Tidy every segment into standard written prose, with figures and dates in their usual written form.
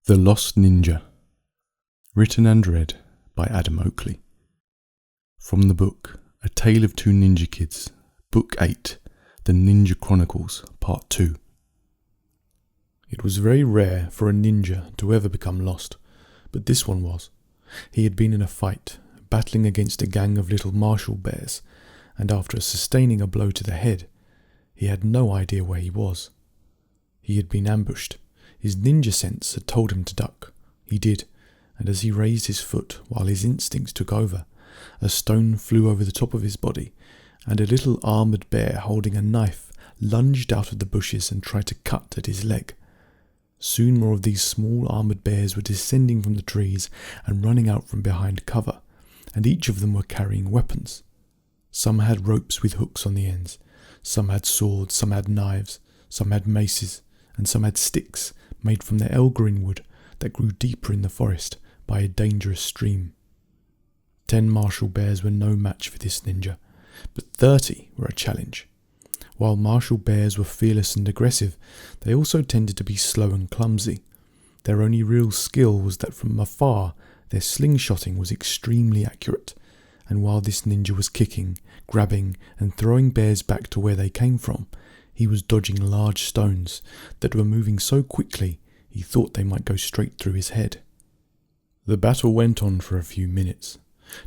The Lost Ninja. Written and read by Adam Oakley. From the book A Tale of Two Ninja Kids, Book 8, The Ninja Chronicles, Part 2. It was very rare for a ninja to ever become lost, but this one was. He had been in a fight, battling against a gang of little marshal bears, and after sustaining a blow to the head, he had no idea where he was. He had been ambushed. His ninja sense had told him to duck. He did, and as he raised his foot while his instincts took over, a stone flew over the top of his body, and a little armoured bear holding a knife lunged out of the bushes and tried to cut at his leg. Soon more of these small armoured bears were descending from the trees and running out from behind cover, and each of them were carrying weapons. Some had ropes with hooks on the ends, some had swords, some had knives, some had maces, and some had sticks made from the elgreen wood that grew deeper in the forest by a dangerous stream. 10 martial bears were no match for this ninja, but 30 were a challenge. While martial bears were fearless and aggressive, they also tended to be slow and clumsy. Their only real skill was that from afar their slingshotting was extremely accurate, and while this ninja was kicking, grabbing, and throwing bears back to where they came from, he was dodging large stones that were moving so quickly he thought they might go straight through his head. The battle went on for a few minutes.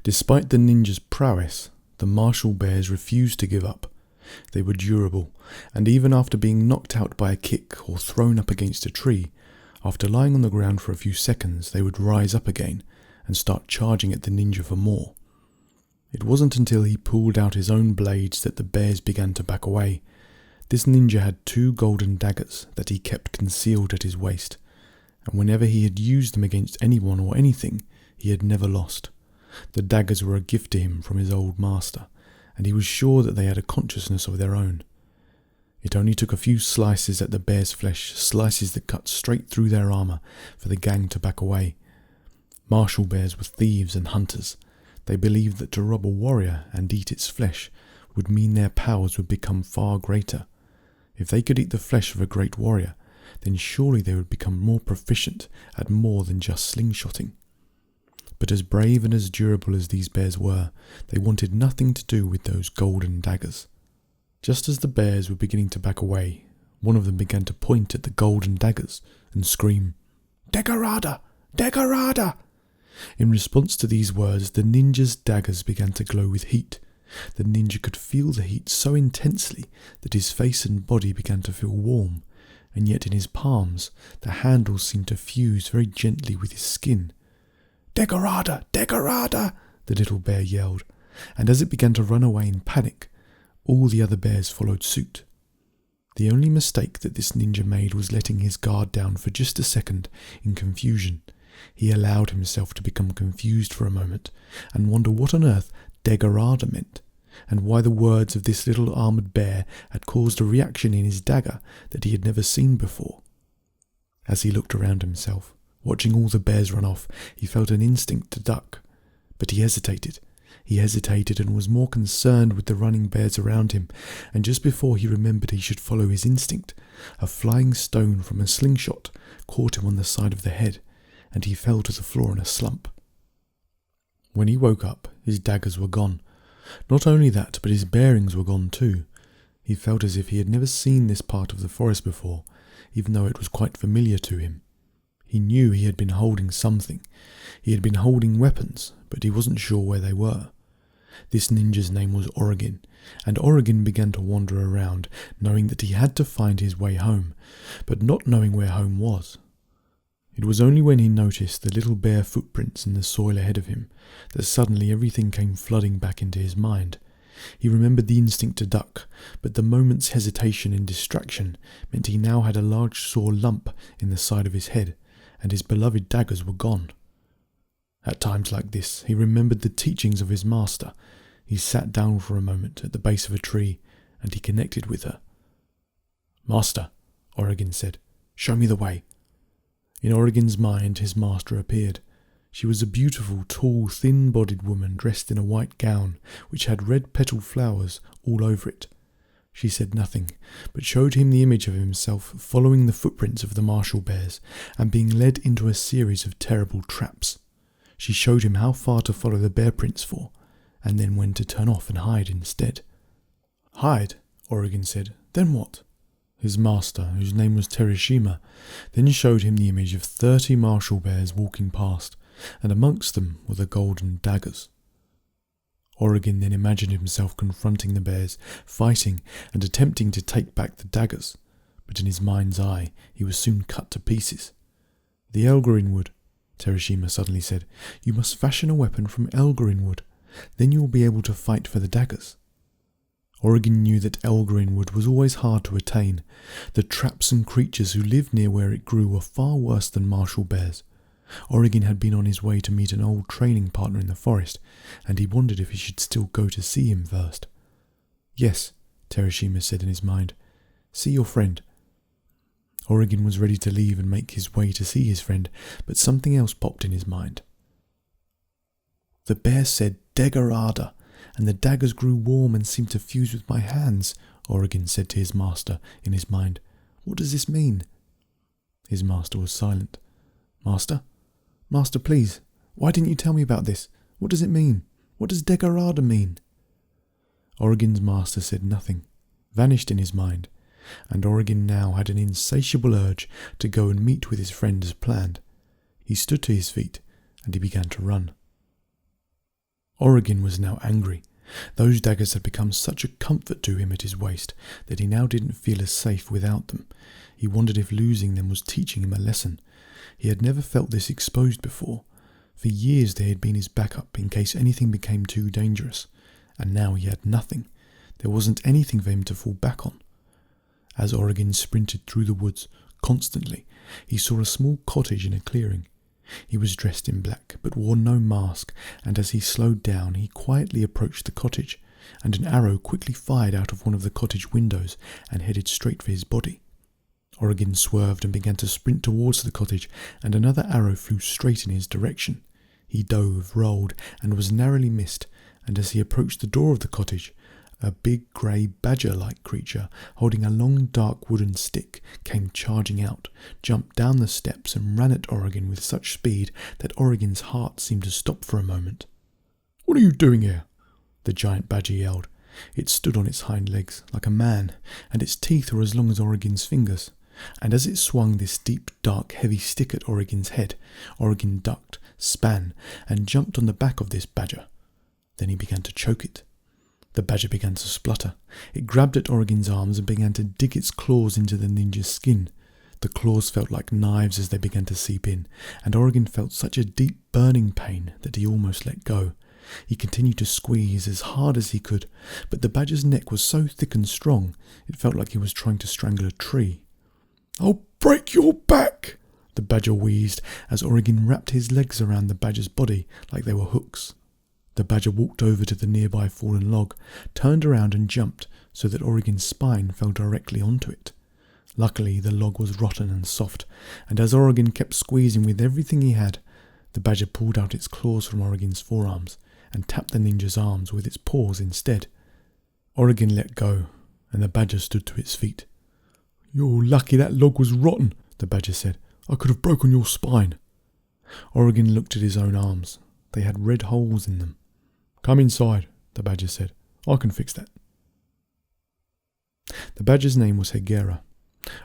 Despite the ninja's prowess, the martial bears refused to give up. They were durable, and even after being knocked out by a kick or thrown up against a tree, after lying on the ground for a few seconds they would rise up again and start charging at the ninja for more. It wasn't until he pulled out his own blades that the bears began to back away. This ninja had 2 golden daggers that he kept concealed at his waist, and whenever he had used them against anyone or anything, he had never lost. The daggers were a gift to him from his old master, and he was sure that they had a consciousness of their own. It only took a few slices at the bear's flesh, slices that cut straight through their armour, for the gang to back away. Martial bears were thieves and hunters. They believed that to rob a warrior and eat its flesh would mean their powers would become far greater. If they could eat the flesh of a great warrior, then surely they would become more proficient at more than just slingshotting. But as brave and as durable as these bears were, they wanted nothing to do with those golden daggers. Just as the bears were beginning to back away, one of them began to point at the golden daggers and scream, "Degarada! Degarada!" In response to these words, the ninja's daggers began to glow with heat. The ninja could feel the heat so intensely that his face and body began to feel warm, and yet in his palms the handles seemed to fuse very gently with his skin. "Degarada! Degarada!" the little bear yelled, and as it began to run away in panic, all the other bears followed suit. The only mistake that this ninja made was letting his guard down for just a second in confusion. He allowed himself to become confused for a moment and wonder what on earth Degarada meant, and why the words of this little armoured bear had caused a reaction in his dagger that he had never seen before. As he looked around himself, watching all the bears run off, he felt an instinct to duck, but he hesitated. He hesitated and was more concerned with the running bears around him, and just before he remembered he should follow his instinct, a flying stone from a slingshot caught him on the side of the head, and he fell to the floor in a slump. When he woke up, his daggers were gone. Not only that, but his bearings were gone too. He felt as if he had never seen this part of the forest before, even though it was quite familiar to him. He knew he had been holding something. He had been holding weapons, but he wasn't sure where they were. This ninja's name was Orogin, and Orogin began to wander around, knowing that he had to find his way home, but not knowing where home was. It was only when he noticed the little bare footprints in the soil ahead of him that suddenly everything came flooding back into his mind. He remembered the instinct to duck, but the moment's hesitation and distraction meant he now had a large sore lump in the side of his head, and his beloved daggers were gone. At times like this, he remembered the teachings of his master. He sat down for a moment at the base of a tree, and he connected with her. "Master," Orogin said, "show me the way." In Orogin's mind, his master appeared. She was a beautiful, tall, thin-bodied woman dressed in a white gown which had red petal flowers all over it. She said nothing, but showed him the image of himself following the footprints of the marshal bears and being led into a series of terrible traps. She showed him how far to follow the bear prints for, and then when to turn off and hide instead. Hide, Orogin said. Then what? His master, whose name was Terashima, then showed him the image of 30 marshal bears walking past, and amongst them were the golden daggers. Orogin then imagined himself confronting the bears, fighting and attempting to take back the daggers, but in his mind's eye he was soon cut to pieces. The Elgarin wood, Terashima suddenly said. You must fashion a weapon from Elgarin wood. Then you will be able to fight for the daggers. Orogin knew that Elgarin wood was always hard to attain. The traps and creatures who lived near where it grew were far worse than marshal bears. Orogin had been on his way to meet an old training partner in the forest, and he wondered if he should still go to see him first. Yes, Terashima said in his mind. See your friend. Orogin was ready to leave and make his way to see his friend, but something else popped in his mind. The bear said Degarada, and the daggers grew warm and seemed to fuse with my hands, Orogin said to his master in his mind. What does this mean? His master was silent. Master? Master, please, why didn't you tell me about this? What does it mean? What does Degarada mean? Orogin's master said nothing, vanished in his mind, and Orogin now had an insatiable urge to go and meet with his friend as planned. He stood to his feet, and he began to run. Orogin was now angry. Those daggers had become such a comfort to him at his waist that he now didn't feel as safe without them. He wondered if losing them was teaching him a lesson. He had never felt this exposed before. For years they had been his backup in case anything became too dangerous, and now he had nothing. There wasn't anything for him to fall back on. As Orogin sprinted through the woods constantly, he saw a small cottage in a clearing. He was dressed in black, but wore no mask, and as he slowed down, he quietly approached the cottage, and an arrow quickly fired out of one of the cottage windows and headed straight for his body. Orogin swerved and began to sprint towards the cottage, and another arrow flew straight in his direction. He dove, rolled, and was narrowly missed, and as he approached the door of the cottage, a big grey badger-like creature, holding a long dark wooden stick, came charging out, jumped down the steps and ran at Orogin with such speed that Orogin's heart seemed to stop for a moment. "What are you doing here?" the giant badger yelled. It stood on its hind legs, like a man, and its teeth were as long as Orogin's fingers. And as it swung this deep, dark, heavy stick at Orogin's head, Orogin ducked, span, and jumped on the back of this badger. Then he began to choke it. The badger began to splutter. It grabbed at Orogin's arms and began to dig its claws into the ninja's skin. The claws felt like knives as they began to seep in, and Orogin felt such a deep burning pain that he almost let go. He continued to squeeze as hard as he could, but the badger's neck was so thick and strong, it felt like he was trying to strangle a tree. "I'll break your back!" the badger wheezed as Orogin wrapped his legs around the badger's body like they were hooks. The badger walked over to the nearby fallen log, turned around and jumped so that Orogin's spine fell directly onto it. Luckily, the log was rotten and soft, and as Orogin kept squeezing with everything he had, the badger pulled out its claws from Orogin's forearms and tapped the ninja's arms with its paws instead. Orogin let go, and the badger stood to its feet. "You're lucky that log was rotten," the badger said. "I could have broken your spine." Orogin looked at his own arms. They had red holes in them. "Come inside," the badger said. "I can fix that." The badger's name was Hegera.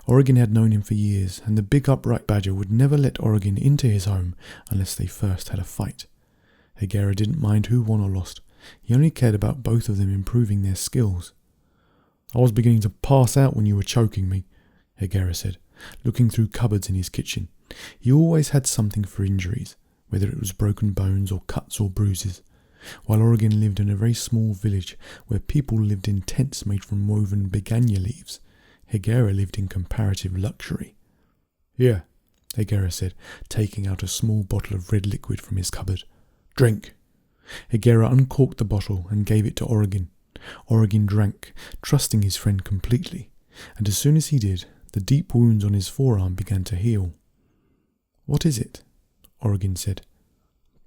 Orogin had known him for years, and the big upright badger would never let Orogin into his home unless they first had a fight. Hegera didn't mind who won or lost. He only cared about both of them improving their skills. "I was beginning to pass out when you were choking me," Hegera said, looking through cupboards in his kitchen. He always had something for injuries, whether it was broken bones or cuts or bruises. While Orogin lived in a very small village where people lived in tents made from woven begania leaves, Hegera lived in comparative luxury. "Here," Hegera said, taking out a small bottle of red liquid from his cupboard. "Drink." Hegera uncorked the bottle and gave it to Orogin. Orogin drank, trusting his friend completely, and as soon as he did, the deep wounds on his forearm began to heal. "What is it?" Orogin said.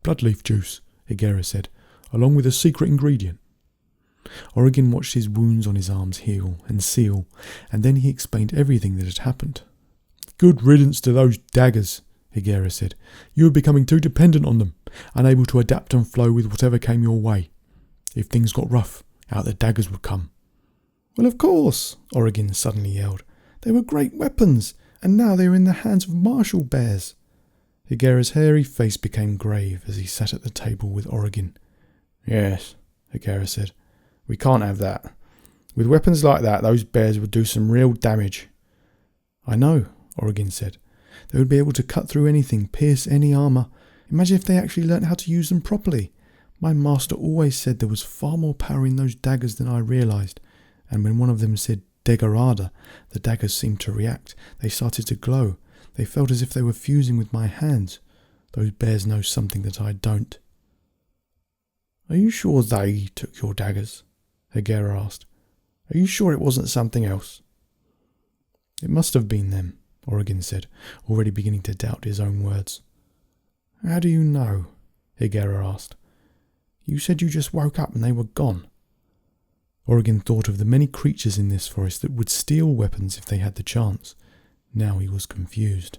"Bloodleaf juice," Hegera said, "along with a secret ingredient." Orogin watched his wounds on his arms heal and seal, and then he explained everything that had happened. "Good riddance to those daggers," Higera said. "You were becoming too dependent on them, unable to adapt and flow with whatever came your way. If things got rough, out the daggers would come." "Well, of course," Orogin suddenly yelled. "They were great weapons, and now they are in the hands of martial bears." Higera's hairy face became grave as he sat at the table with Orogin. "Yes," Higera said. "We can't have that. With weapons like that, those bears would do some real damage." "I know," Orogin said. "They would be able to cut through anything, pierce any armour. Imagine if they actually learnt how to use them properly. My master always said there was far more power in those daggers than I realised, and when one of them said Degarada, the daggers seemed to react. They started to glow. They felt as if they were fusing with my hands. Those bears know something that I don't." "Are you sure they took your daggers?" Higera asked. "Are you sure it wasn't something else?" "It must have been them," Orogin said, already beginning to doubt his own words. "How do you know?" Higera asked. "You said you just woke up and they were gone." Orogin thought of the many creatures in this forest that would steal weapons if they had the chance. Now he was confused.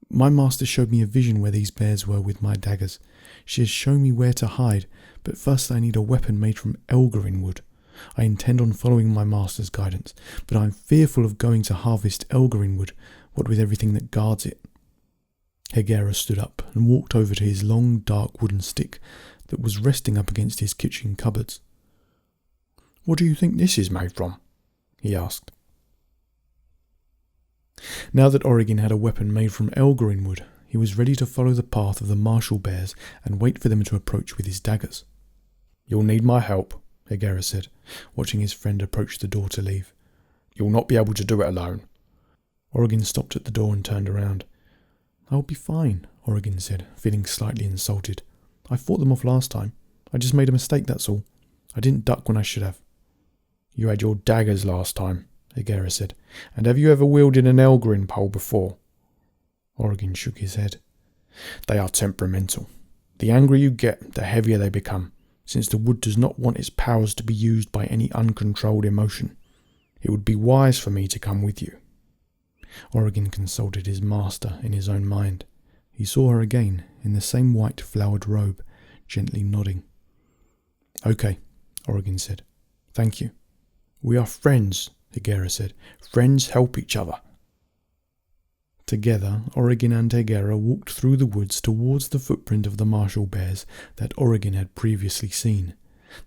"My master showed me a vision where these bears were with my daggers. She has shown me where to hide, but first I need a weapon made from Elgarin wood. I intend on following my master's guidance, but I am fearful of going to harvest Elgarin wood, what with everything that guards it." Higera stood up and walked over to his long, dark wooden stick that was resting up against his kitchen cupboards. "What do you think this is made from?" he asked. Now that Orogin had a weapon made from Elgarin wood, he was ready to follow the path of the martial bears and wait for them to approach with his daggers. "You'll need my help," Higera said, watching his friend approach the door to leave. "You'll not be able to do it alone." Orogin stopped at the door and turned around. "I'll be fine," Orogin said, feeling slightly insulted. "I fought them off last time. I just made a mistake, that's all. I didn't duck when I should have." "You had your daggers last time," Higera said. "And have you ever wielded an Elgarin pole before?" Orogin shook his head. "They are temperamental. The angrier you get, the heavier they become, since the wood does not want its powers to be used by any uncontrolled emotion. It would be wise for me to come with you." Orogin consulted his master in his own mind. He saw her again, in the same white flowered robe, gently nodding. "Okay," Orogin said. "Thank you." "We are friends," Higera said. "Friends help each other." Together, Orogin and Higera walked through the woods towards the footprint of the martial bears that Orogin had previously seen.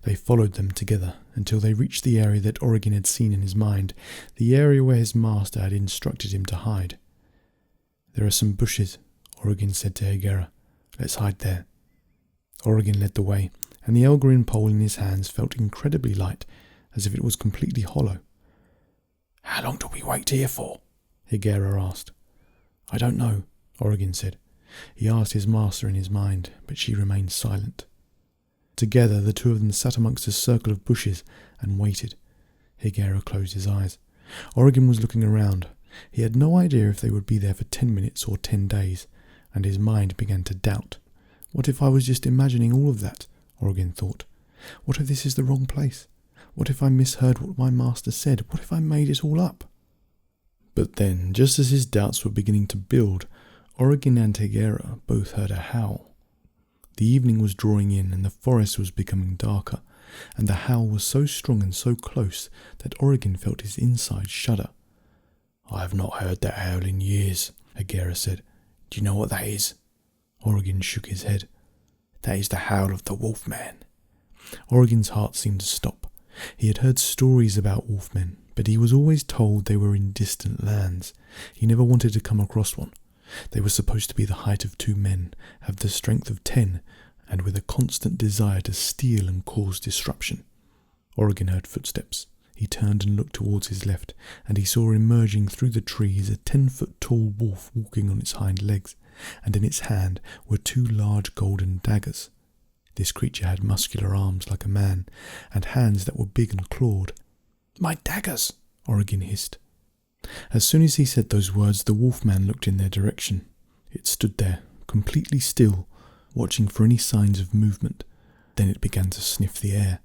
They followed them together until they reached the area that Orogin had seen in his mind, the area where his master had instructed him to hide. "There are some bushes," Orogin said to Higera. "Let's hide there." Orogin led the way, and the Elgarin pole in his hands felt incredibly light, as if it was completely hollow. "How long do we wait here for?" Higera asked. "I don't know," Orogin said. He asked his master in his mind, but she remained silent. Together the two of them sat amongst a circle of bushes and waited. Higera closed his eyes. Orogin was looking around. He had no idea if they would be there for 10 minutes or 10 days, and his mind began to doubt. What if I was just imagining all of that? Orogin thought. What if this is the wrong place? What if I misheard what my master said? What if I made it all up? But then, just as his doubts were beginning to build, Orogin and Higera both heard a howl. The evening was drawing in and the forest was becoming darker, and the howl was so strong and so close that Orogin felt his insides shudder. "I have not heard that howl in years," Higera said. "Do you know what that is?" Orogin shook his head. "That is the howl of the wolfman." Orogin's heart seemed to stop. He had heard stories about wolfmen, but he was always told they were in distant lands. He never wanted to come across one. They were supposed to be the height of 2 men, have the strength of 10, and with a constant desire to steal and cause disruption. Orogin heard footsteps. He turned and looked towards his left, and he saw emerging through the trees a 10-foot-tall wolf walking on its hind legs, and in its hand were 2 large golden daggers. This creature had muscular arms like a man, and hands that were big and clawed. "My daggers!" Orogin hissed. As soon as he said those words, the wolfman looked in their direction. It stood there, completely still, watching for any signs of movement. Then it began to sniff the air.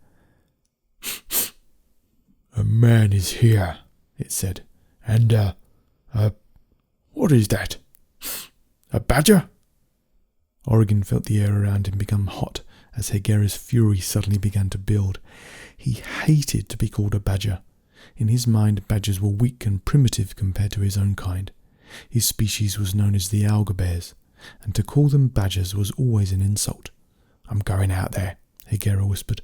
"A man is here," it said. "And, what is that? A badger?" Orogin felt the air around him become hot as Hegera's fury suddenly began to build. He hated to be called a badger. In his mind, badgers were weak and primitive compared to his own kind. His species was known as the alga bears, and to call them badgers was always an insult. "I'm going out there," Hegera whispered.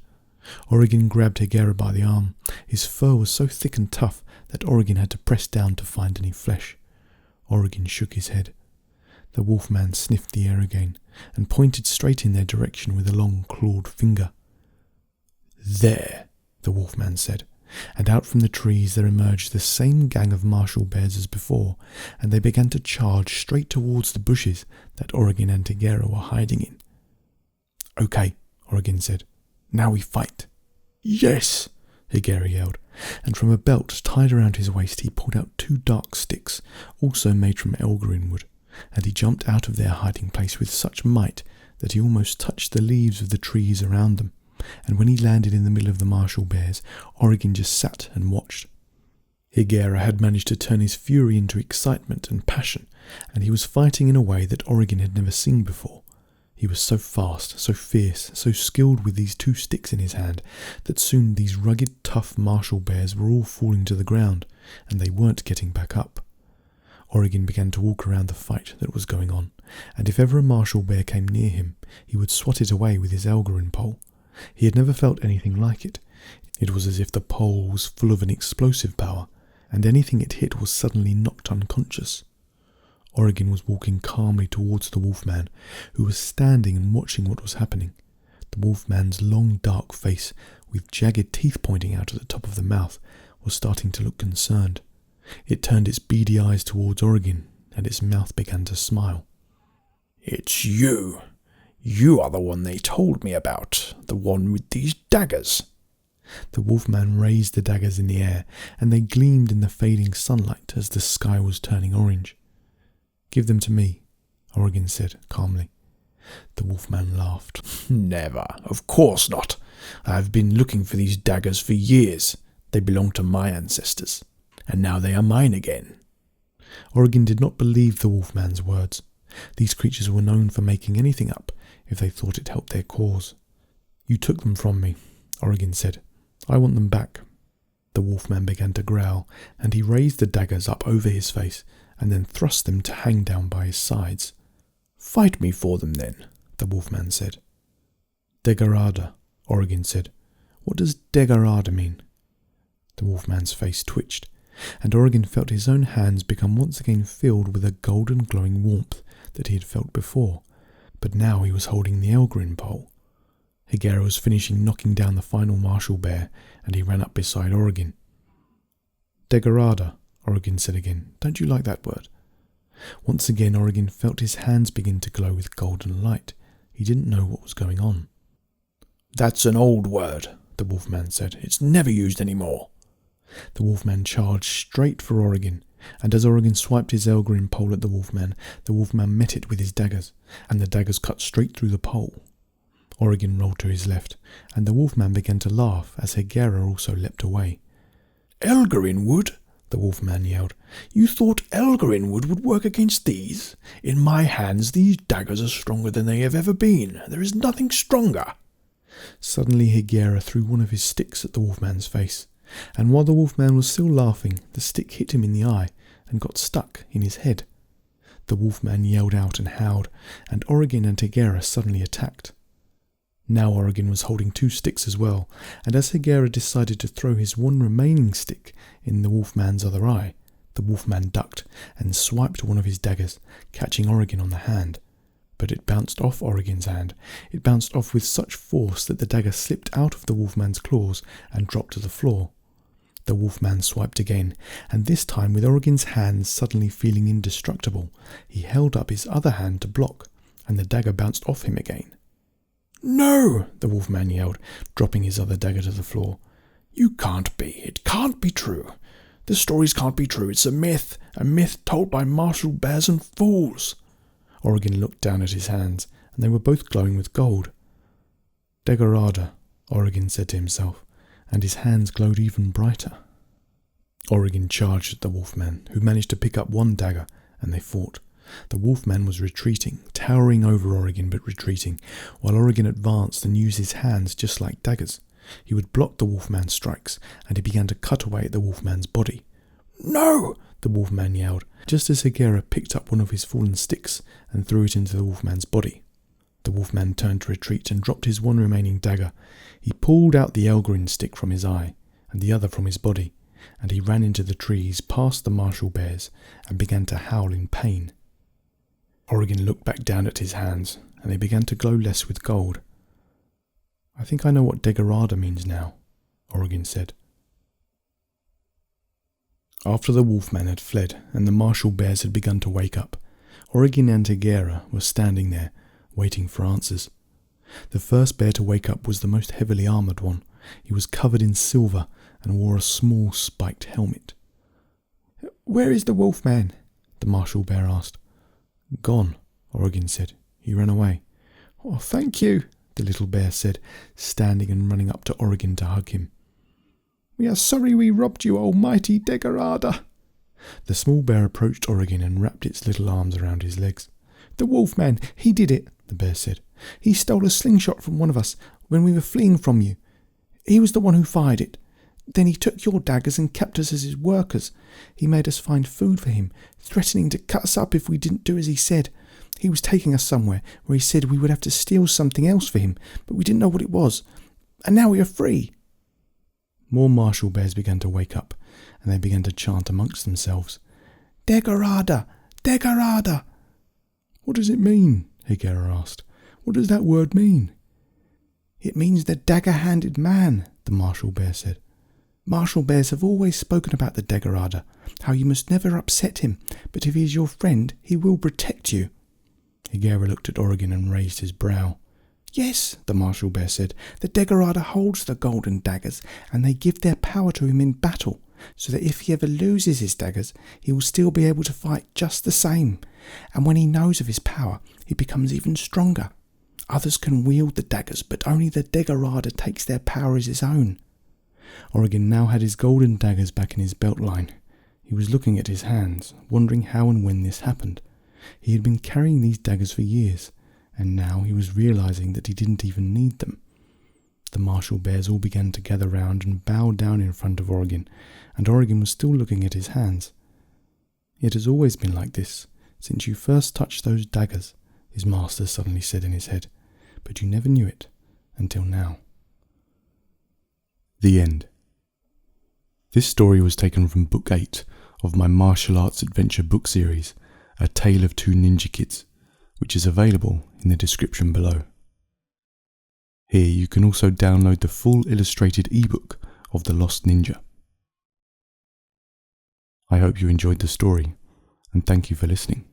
Orogin grabbed Hegera by the arm. His fur was so thick and tough that Orogin had to press down to find any flesh. Orogin shook his head. The wolfman sniffed the air again and pointed straight in their direction with a long clawed finger. "There," the wolfman said, and out from the trees there emerged the same gang of martial bears as before, and they began to charge straight towards the bushes that Orogin and Hegera were hiding in. "Okay," Orogin said. "Now we fight." "Yes," Hegera yelled, and from a belt tied around his waist he pulled out 2 dark sticks, also made from elgarin wood, and he jumped out of their hiding place with such might that he almost touched the leaves of the trees around them, and when he landed in the middle of the martial bears, Orogin just sat and watched. Hegera had managed to turn his fury into excitement and passion, and he was fighting in a way that Orogin had never seen before. He was so fast, so fierce, so skilled with these 2 sticks in his hand, that soon these rugged, tough martial bears were all falling to the ground, and they weren't getting back up. Orogin began to walk around the fight that was going on, and if ever a martial bear came near him, he would swat it away with his elgarin pole. He had never felt anything like it. It was as if the pole was full of an explosive power, and anything it hit was suddenly knocked unconscious. Orogin was walking calmly towards the wolfman, who was standing and watching what was happening. The wolfman's long dark face, with jagged teeth pointing out at the top of the mouth, was starting to look concerned. It turned its beady eyes towards Orogin, and its mouth began to smile. "It's you. You are the one they told me about, the one with these daggers." The wolfman raised the daggers in the air, and they gleamed in the fading sunlight as the sky was turning orange. "Give them to me," Orogin said calmly. The wolfman laughed. "Never. Of course not. I've been looking for these daggers for years. They belong to my ancestors, and now they are mine again." Orogin did not believe the wolfman's words. These creatures were known for making anything up if they thought it helped their cause. "You took them from me," Orogin said. "I want them back." The wolfman began to growl, and he raised the daggers up over his face and then thrust them to hang down by his sides. "Fight me for them then," the wolfman said. "Degarada," Orogin said. "What does Degarada mean?" The wolfman's face twitched, and Orogin felt his own hands become once again filled with a golden glowing warmth that he had felt before, but now he was holding the elgarin pole. Hegera was finishing knocking down the final martial bear, and he ran up beside Orogin. "Degarada," Orogin said again. "Don't you like that word?" Once again Orogin felt his hands begin to glow with golden light. He didn't know what was going on. "That's an old word," the wolfman said. "It's never used anymore." The wolfman charged straight for Orogin, and as Orogin swiped his elgarin pole at the wolfman met it with his daggers, and the daggers cut straight through the pole. Orogin rolled to his left, and the wolfman began to laugh as Hegera also leapt away. "Elgarin wood?" the wolfman yelled. "You thought elgarin wood would work against these? In my hands these daggers are stronger than they have ever been. There is nothing stronger." Suddenly Hegera threw one of his sticks at the wolfman's face, and while the wolfman was still laughing, the stick hit him in the eye and got stuck in his head. The wolfman yelled out and howled, and Orogin and Hegera suddenly attacked. Now Orogin was holding 2 sticks as well, and as Hegera decided to throw his one remaining stick in the wolfman's other eye, the wolfman ducked and swiped one of his daggers, catching Orogin on the hand. But it bounced off Orogin's hand. It bounced off with such force that the dagger slipped out of the wolfman's claws and dropped to the floor. The wolfman swiped again, and this time with Orogin's hands suddenly feeling indestructible, he held up his other hand to block, and the dagger bounced off him again. "No!" the wolfman yelled, dropping his other dagger to the floor. "You can't be. It can't be true. The stories can't be true. It's a myth told by martial bears and fools." Orogin looked down at his hands, and they were both glowing with gold. "Degarada," Orogin said to himself, and his hands glowed even brighter. Orogin charged at the wolfman, who managed to pick up one dagger, and they fought. The wolfman was retreating, towering over Orogin but retreating, while Orogin advanced and used his hands just like daggers. He would block the wolfman's strikes, and he began to cut away at the wolfman's body. "No!" the wolfman yelled, just as Higera picked up one of his fallen sticks and threw it into the wolfman's body. The wolfman turned to retreat and dropped his one remaining dagger. He pulled out the Elgrin stick from his eye, and the other from his body, and he ran into the trees past the marshal bears and began to howl in pain. Orogin looked back down at his hands, and they began to glow less with gold. "I think I know what Degarada means now," Orogin said. After the wolfman had fled and the marshal bears had begun to wake up, Orogin and Higera were standing there, waiting for answers. The first bear to wake up was the most heavily armoured one. He was covered in silver and wore a small spiked helmet. "Where is the wolfman?" the marshal bear asked. "Gone," Orogin said. "He ran away." "Oh, thank you," the little bear said, standing and running up to Orogin to hug him. "We are sorry we robbed you, almighty Degarada." The small bear approached Orogin and wrapped its little arms around his legs. "The wolfman, he did it," the bear said. "He stole a slingshot from one of us when we were fleeing from you. He was the one who fired it. Then he took your daggers and kept us as his workers. He made us find food for him, threatening to cut us up if we didn't do as he said. He was taking us somewhere where he said we would have to steal something else for him, but we didn't know what it was. And now we are free." More marshal bears began to wake up, and they began to chant amongst themselves, "Degarada! Degarada!" "What does it mean?" Higera asked. "What does that word mean?" "It means the dagger-handed man," the marshal bear said. "Marshal bears have always spoken about the Degarada, how you must never upset him, but if he is your friend, he will protect you." Higera looked at Orogin and raised his brow. "Yes," the marshal bear said, "the Degarada holds the golden daggers, and they give their power to him in battle, so that if he ever loses his daggers, he will still be able to fight just the same. And when he knows of his power, he becomes even stronger. Others can wield the daggers, but only the Degarada takes their power as his own." Orogin now had his golden daggers back in his belt line. He was looking at his hands, wondering how and when this happened. He had been carrying these daggers for years, and now he was realizing that he didn't even need them. The marshal bears all began to gather round and bow down in front of Orogin, and Orogin was still looking at his hands. "It has always been like this, since you first touched those daggers," his master suddenly said in his head, "but you never knew it until now." The end. This story was taken from Book 8 of my martial arts adventure book series, A Tale of Two Ninja Kids, which is available in the description below. Here you can also download the full illustrated ebook of The Lost Ninja. I hope you enjoyed the story, and thank you for listening.